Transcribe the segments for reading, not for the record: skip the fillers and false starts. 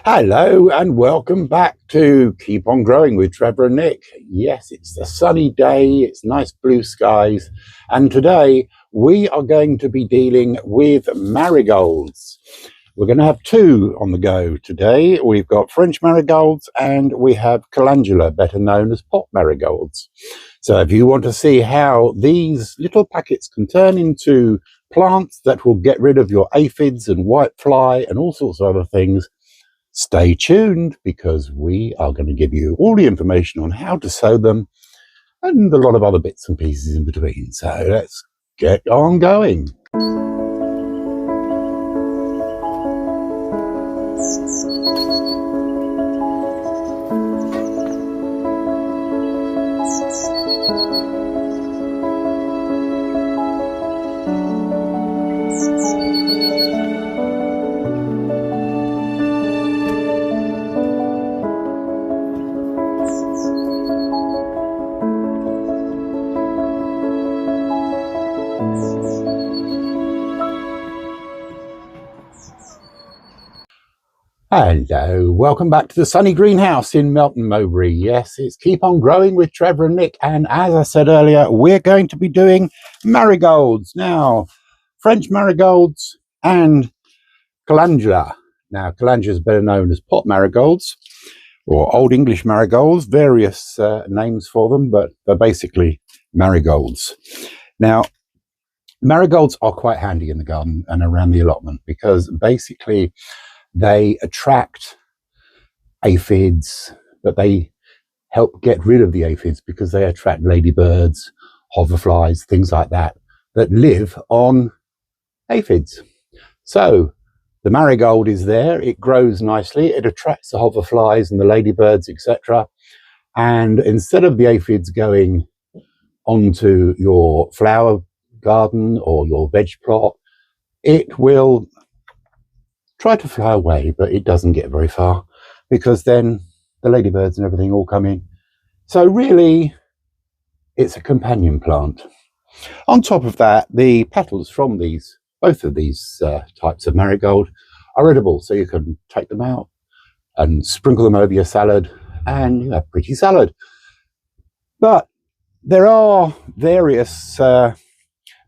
Hello and welcome back to Keep On Growing with Trevor and Nick. Yes, it's a sunny day, it's nice blue skies, and today we are going to be dealing with marigolds. We're going to have two on the go today. We've got French marigolds and we have Calendula, better known as pot marigolds. So if you want to see how these little packets can turn into plants that will get rid of your aphids and whitefly and all sorts of other things, stay tuned, because we are going to give you all the information on how to sow them and a lot of other bits and pieces in between. So let's get on going. Hello, welcome back to the sunny greenhouse in Melton Mowbray. Yes, it's Keep On Growing with Trevor and Nick, and as I said earlier, we're going to be doing marigolds. Now, French marigolds and calendula. Now, calendula is better known as pot marigolds or Old English marigolds, various names for them, but they're basically marigolds. Now, marigolds are quite handy in the garden and around the allotment because basically they attract aphids, but they help get rid of the aphids because they attract ladybirds, hoverflies, things like that, that live on aphids. So the marigold is there, it grows nicely, it attracts the hoverflies and the ladybirds, etc. And instead of the aphids going onto your flower garden or your veg plot, it will try to fly away, but it doesn't get very far because then the ladybirds and everything all come in. So really, it's a companion plant. On top of that, the petals from both of these types of marigold are edible, so you can take them out and sprinkle them over your salad and you have pretty salad. But there are various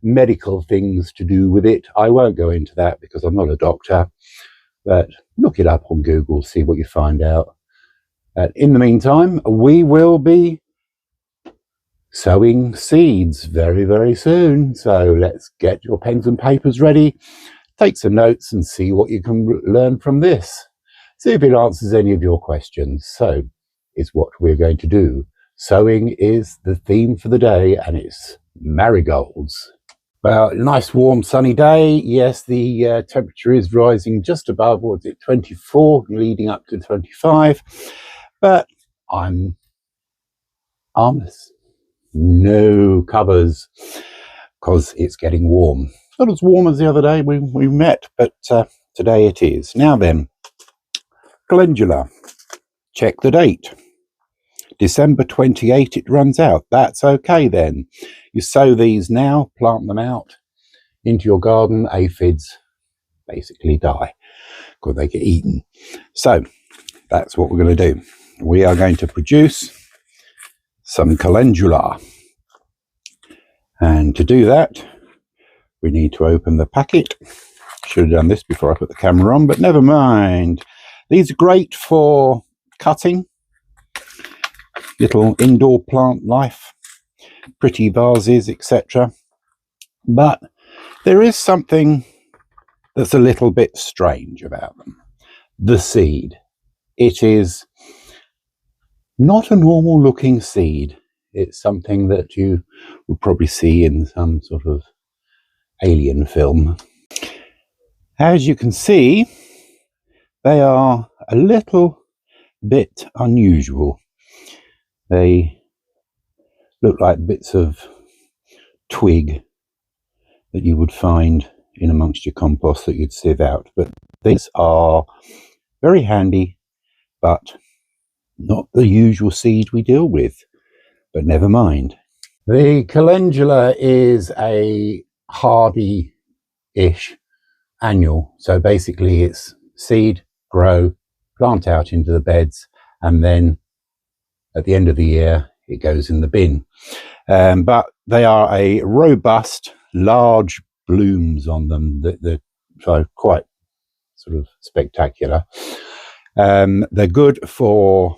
medical things to do with it. I won't go into that because I'm not a doctor, but look it up on Google, see what you find out. In the meantime, we will be sowing seeds very, very soon. So let's get your pens and papers ready, take some notes and see what you can learn from this. See if it answers any of your questions. So it's what we're going to do. Sowing is the theme for the day, and it's marigolds. Well, nice warm sunny day. Yes, the temperature is rising just above, what's it, 24, leading up to 25. But I'm armless. No covers, because it's getting warm. Not as warm as the other day we met, but today it is. Now then, calendula. Check the date. December 28 it runs out. That's okay then. You sow these now, plant them out into your garden. Aphids basically die because they get eaten. So that's what we're going to do. We are going to produce some calendula. And to do that, we need to open the packet. Should have done this before I put the camera on, but never mind. These are great for cutting. Little indoor plant life, pretty vases, etc. But there is something that's a little bit strange about them. The seed. It is not a normal looking seed. It's something that you would probably see in some sort of alien film. As you can see, they are a little bit unusual. They look like bits of twig that you would find in amongst your compost that you'd sieve out. But these are very handy, but not the usual seed we deal with. But never mind. The calendula is a hardy-ish annual. So basically it's seed, grow, plant out into the beds, and then at the end of the year it goes in the bin. But they are a robust, large blooms on them that are quite sort of spectacular. They're good for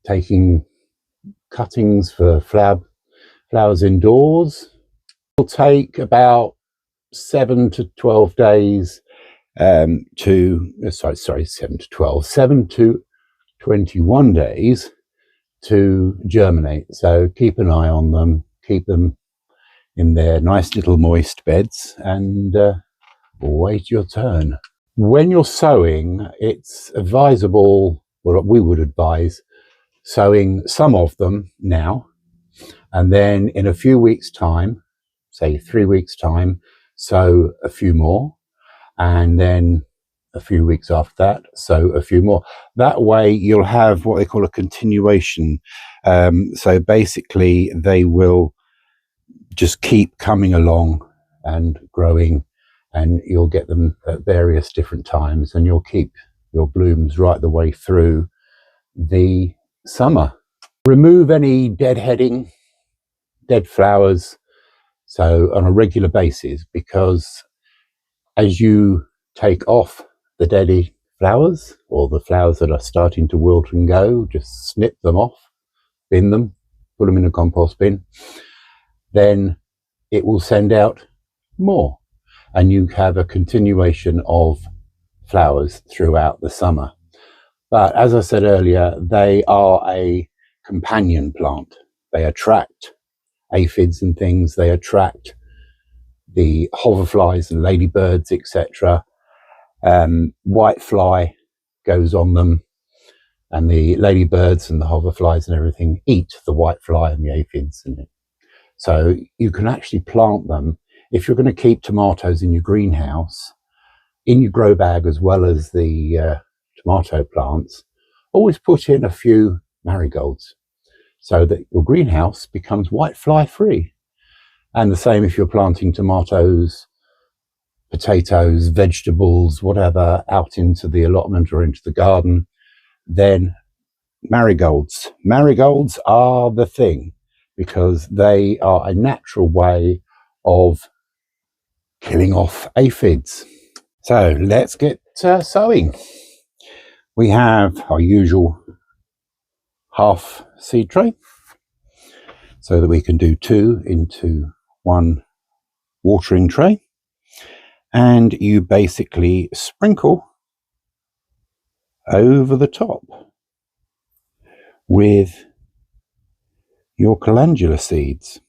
taking cuttings for flowers indoors. It'll take about 7 to 12 days 7 to 21 days to germinate. So keep an eye on them, keep them in their nice little moist beds, and wait your turn. When you're sowing, it's advisable, well, we would advise sowing some of them now, and then in a few weeks' time, say 3 weeks' time, sow a few more, and then a few weeks after that, sow a few more. That way you'll have what they call a continuation. So basically they will just keep coming along and growing, and you'll get them at various different times, and you'll keep your blooms right the way through the summer. Remove any deadheading, dead flowers, so on a regular basis, because as you take off the deady flowers, or the flowers that are starting to wilt and go, just snip them off, bin them, put them in a compost bin, then it will send out more, and you have a continuation of flowers throughout the summer. But as I said earlier, they are a companion plant. They attract aphids and things, they attract the hoverflies and ladybirds, etc. Whitefly goes on them, and the ladybirds and the hoverflies and everything eat the whitefly and the aphids. And so you can actually plant them. If you're going to keep tomatoes in your greenhouse, in your grow bag as well as the tomato plants, always put in a few marigolds so that your greenhouse becomes whitefly free. And the same if you're planting tomatoes, potatoes, vegetables, whatever, out into the allotment or into the garden, then marigolds. Marigolds are the thing, because they are a natural way of killing off aphids. So let's get sowing. We have our usual half seed tray, so that we can do 2 into 1 watering tray, and you basically sprinkle over the top with your calendula seeds.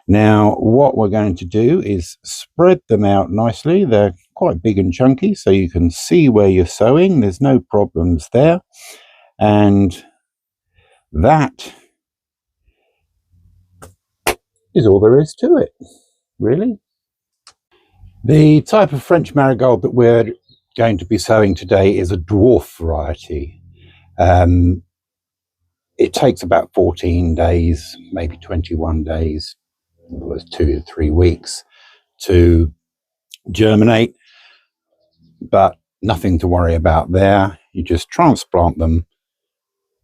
Now what we're going to do is spread them out nicely. They're quite big and chunky, so you can see where you're sowing. There's no problems there, and that is all there is to it, really. The type of French marigold that we're going to be sowing today is a dwarf variety. It takes about 14 days, maybe 21 days, 2 to 3 weeks to germinate, but nothing to worry about there. You just transplant them.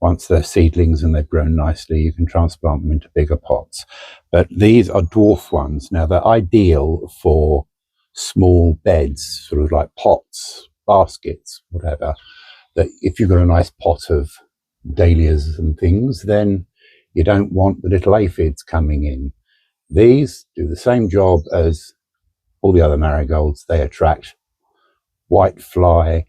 Once they're seedlings and they've grown nicely, you can transplant them into bigger pots. But these are dwarf ones. Now they're ideal for small beds, sort of like pots, baskets, whatever. That if you've got a nice pot of dahlias and things, then you don't want the little aphids coming in. These do the same job as all the other marigolds. They attract whitefly,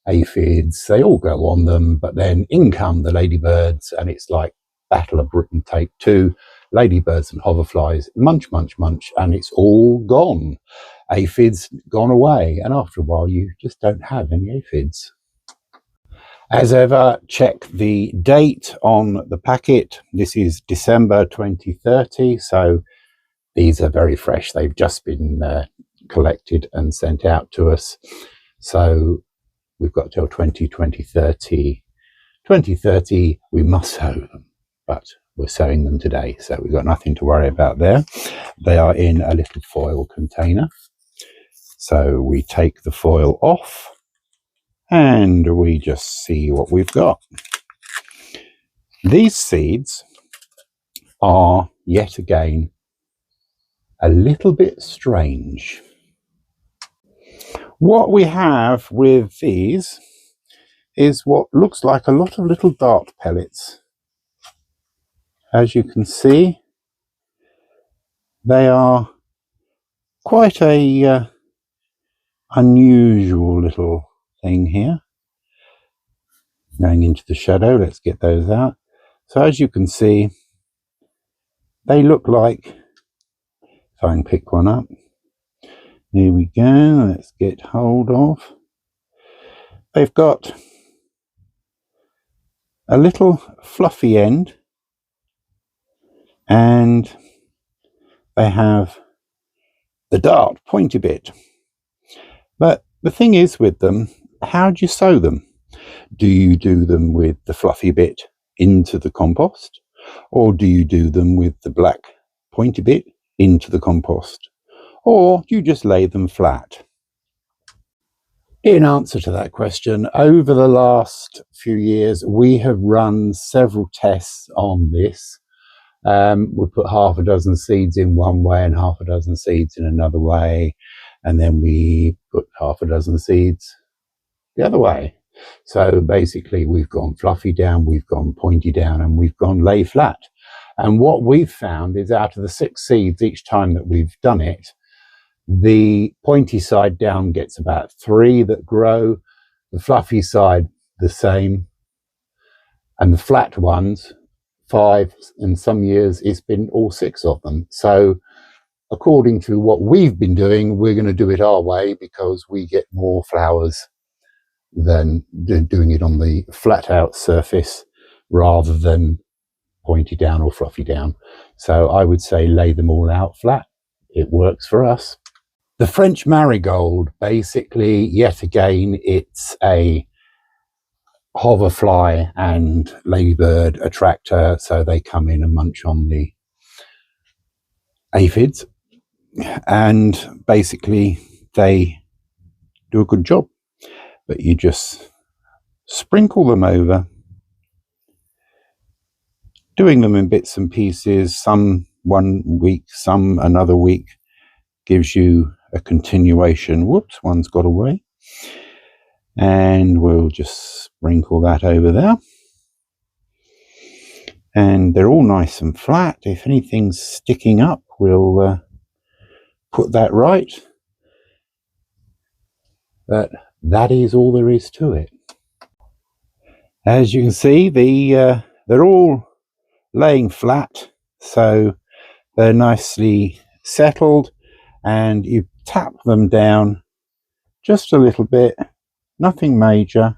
aphids, they all go on them, but then in come the ladybirds, and it's like Battle of Britain Take 2. Ladybirds and hoverflies munch, munch, munch, and it's all gone. Aphids gone away, and after a while you just don't have any aphids. As ever, check the date on the packet. This is December 2030, so these are very fresh. They've just been collected and sent out to us. So we've got till 2030. 2030, we must sow them, but we're sowing them today, so we've got nothing to worry about there. They are in a little foil container. So we take the foil off, and we just see what we've got. These seeds are yet again a little bit strange. What we have with these is what looks like a lot of little dart pellets. As you can see, they are quite a unusual little thing here. Going into the shadow, let's get those out. So as you can see, they look like, if I can pick one up, here we go, let's get hold of. They've got a little fluffy end, and they have the dart pointy bit. But the thing is with them, how do you sow them? Do you do them with the fluffy bit into the compost, or do you do them with the black pointy bit into the compost, or do you just lay them flat? In answer to that question, over the last few years, we have run several tests on this. We put half a dozen seeds in one way and half a dozen seeds in another way, and then we put half a dozen seeds the other way. So basically we've gone fluffy down, we've gone pointy down, and we've gone lay flat. And what we've found is out of the 6 seeds each time that we've done it, the pointy side down gets about 3 that grow, the fluffy side the same, and the flat ones 5. In some years it's been all 6 of them. So according to what we've been doing, we're going to do it our way because we get more flowers than doing it on the flat out surface rather than pointy down or fluffy down. So I would say lay them all out flat. It works for us. The French Marigold, basically, yet again, it's a hoverfly and ladybird attractor, so they come in and munch on the aphids, and basically they do a good job. But you just sprinkle them over, doing them in bits and pieces, some one week, some another week, gives you a continuation. Whoops, one's got away. And we'll just sprinkle that over there. And they're all nice and flat. If anything's sticking up, we'll put that right. But that is all there is to it. As you can see, they're all laying flat, so they're nicely settled, and you tap them down just a little bit, nothing major.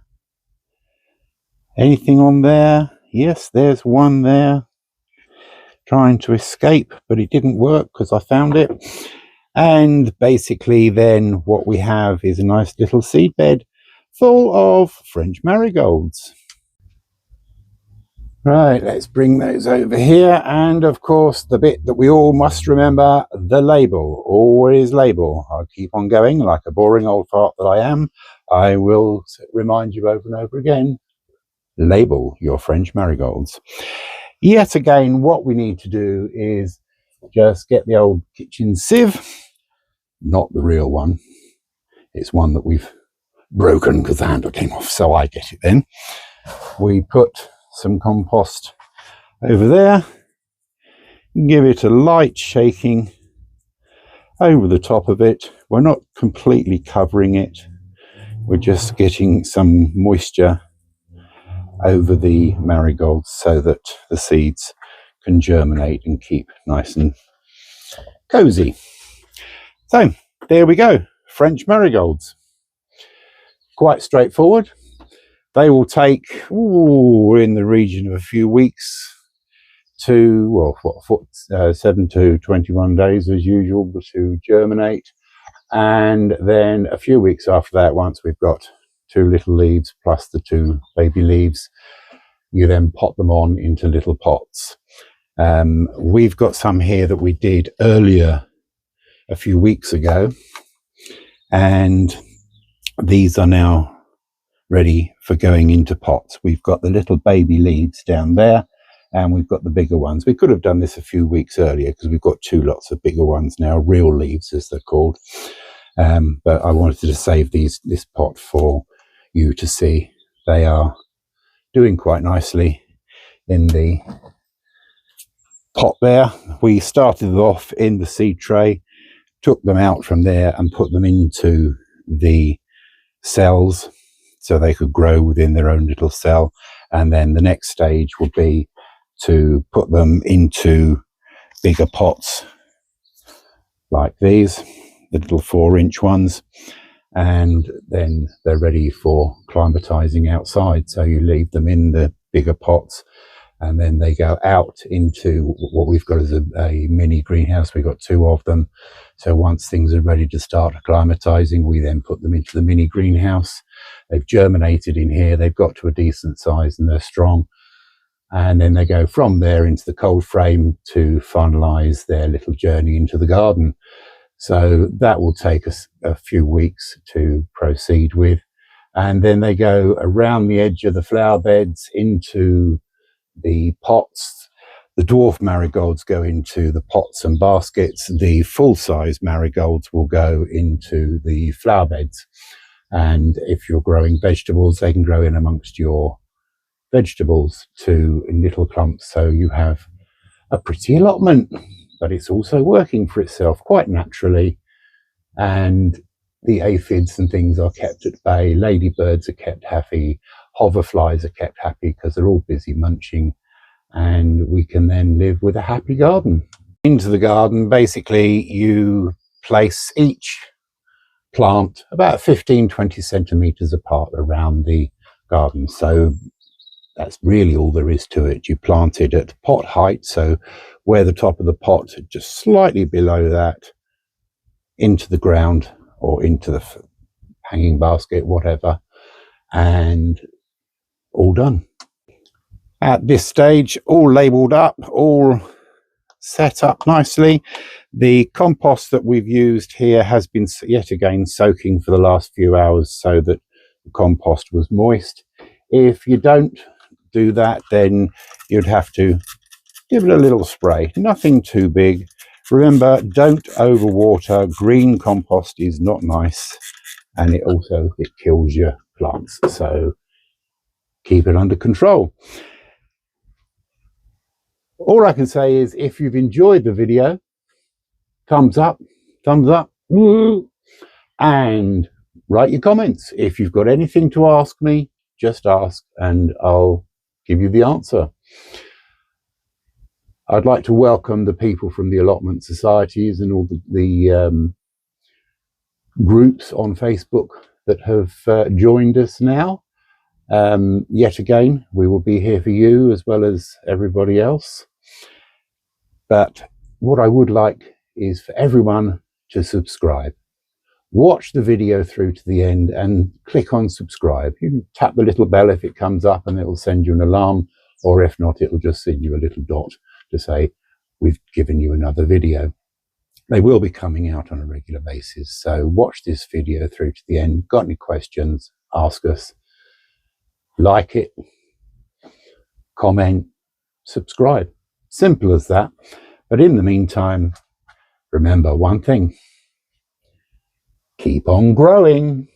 Anything on there? Yes, there's one there trying to escape, but it didn't work because I found it. And basically then what we have is a nice little seed bed full of French marigolds. Right, let's bring those over here. And of course, the bit that we all must remember, the label. Always label. I'll keep on going like a boring old fart that I am. I will remind you over and over again. Label your French marigolds. Yet again, what we need to do is just get the old kitchen sieve. Not the real one. It's one that we've broken because the handle came off, so I get it then. We put some compost over there, give it a light shaking over the top of it. We're not completely covering it, we're just getting some moisture over the marigolds so that the seeds can germinate and keep nice and cozy. So there we go, French marigolds. Quite straightforward. They will take in the region of a few weeks to 7 to 21 days as usual to germinate, and then a few weeks after that, once we've got 2 little leaves plus the 2 baby leaves, you then pot them on into little pots. We've got some here that we did earlier a few weeks ago, and these are now ready for going into pots. We've got the little baby leaves down there, and we've got the bigger ones. We could have done this a few weeks earlier because we've got 2 lots of bigger ones now, real leaves as they're called. But I wanted to save this pot for you to see. They are doing quite nicely in the pot there. We started off in the seed tray, took them out from there and put them into the cells so they could grow within their own little cell. And then the next stage would be to put them into bigger pots like these, the little 4-inch ones, and then they're ready for climatizing outside. So you leave them in the bigger pots, and then they go out into what we've got as a mini greenhouse. We've got 2 of them. So once things are ready to start acclimatizing, we then put them into the mini greenhouse. They've germinated in here. They've got to a decent size and they're strong. And then they go from there into the cold frame to finalize their little journey into the garden. So that will take us a few weeks to proceed with. And then they go around the edge of the flower beds into the pots. The dwarf marigolds go into the pots and baskets. The full-size marigolds will go into the flower beds. And if you're growing vegetables, they can grow in amongst your vegetables too, in little clumps. So you have a pretty allotment, but it's also working for itself quite naturally. And the aphids and things are kept at bay. Ladybirds are kept happy. Hoverflies are kept happy because they're all busy munching. And we can then live with a happy garden. Into the garden, basically, you place each plant about 15-20 centimeters apart around the garden. So that's really all there is to it. You plant it at pot height, so where the top of the pot, just slightly below that, into the ground or into the hanging basket, whatever, and all done. At this stage, all labelled up, all set up nicely. The compost that we've used here has been yet again soaking for the last few hours so that the compost was moist. If you don't do that, then you'd have to give it a little spray, nothing too big. Remember, don't overwater. Green compost is not nice, and it kills your plants, so keep it under control. All I can say is, if you've enjoyed the video, thumbs up, woo, and write your comments. If you've got anything to ask me, just ask and I'll give you the answer. I'd like to welcome the people from the allotment societies and all the groups on Facebook that have joined us now. Yet again, we will be here for you as well as everybody else. But what I would like is for everyone to subscribe. Watch the video through to the end and click on subscribe. You can tap the little bell if it comes up and it will send you an alarm, or if not, it will just send you a little dot to say we've given you another video. They will be coming out on a regular basis, so watch this video through to the end. Got any questions, ask us. Like it, comment, subscribe. Simple as that. But in the meantime, remember one thing: keep on growing.